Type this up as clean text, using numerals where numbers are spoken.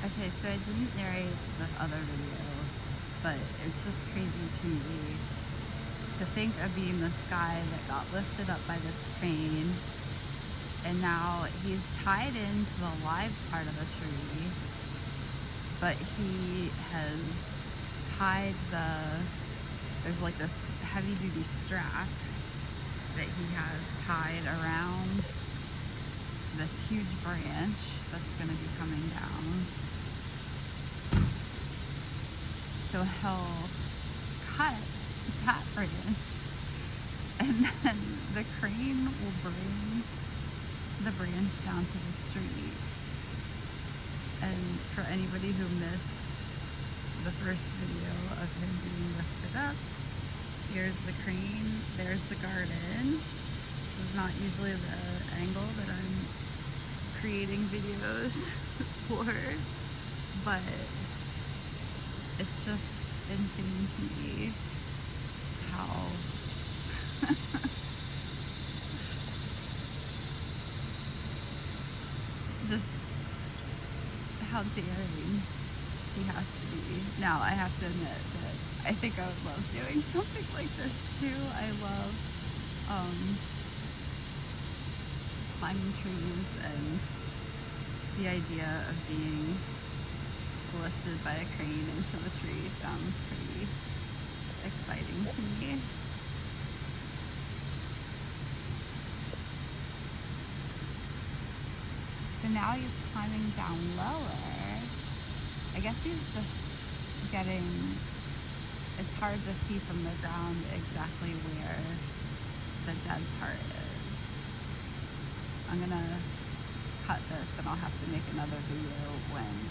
Okay, so I didn't narrate the other video, but it's just crazy to me to think of being this guy that got lifted up by this crane, and now he's tied into the live part of the tree, but he has tied there's like this heavy duty strap that he has tied around this huge branch that's going to be coming down. So he'll cut that branch, and then the crane will bring the branch down to the street. And for anybody who missed the first video of him being lifted up, here's the crane, there's the garden. This is not usually the angle that I'm creating videos for, but it's just insane to me how just how daring he has to be. Now, I have to admit that I think I would love doing something like this too. I love climbing trees, and the idea of being lifted by a crane into the tree sounds pretty exciting to me. So now he's climbing down lower. I guess he's just getting, it's hard to see from the ground exactly where the dead part is. I'm gonna cut this and I'll have to make another video when